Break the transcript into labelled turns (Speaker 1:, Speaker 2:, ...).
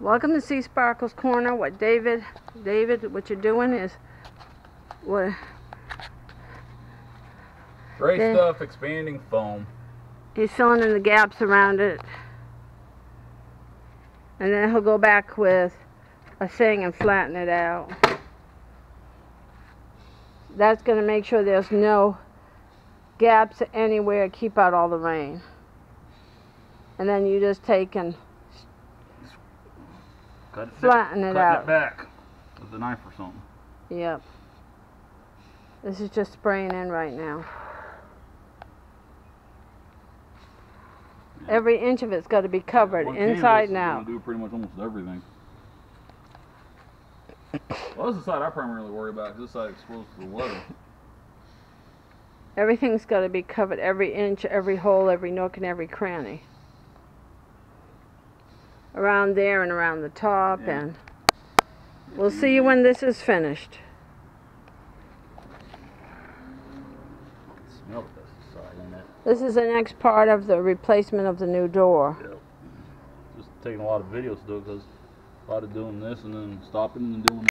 Speaker 1: Welcome to Sea Sparkles Corner. What David, what you're doing is what?
Speaker 2: Gray stuff, expanding foam.
Speaker 1: He's filling in the gaps around it, and then he'll go back with a thing and flatten it out. That's going to make sure there's no gaps anywhere, keep out all the rain. And then you just take and flatten it out.
Speaker 2: Cut it back with a knife or something.
Speaker 1: Yep. This is just spraying in right now. Yeah. Every inch of it's got to be covered, inside and out.
Speaker 2: Do pretty much almost everything. Well, this is the side I primarily worry about, because this side is exposed to the weather.
Speaker 1: Everything's got to be covered, every inch, every hole, every nook, and every cranny. Around there and around the top, yeah. And we'll see you when this is finished.
Speaker 2: Smell the pesticide in it.
Speaker 1: This is the next part of the replacement of the new door.
Speaker 2: Yep. Just taking a lot of videos to do it, because a lot of doing this and then stopping and doing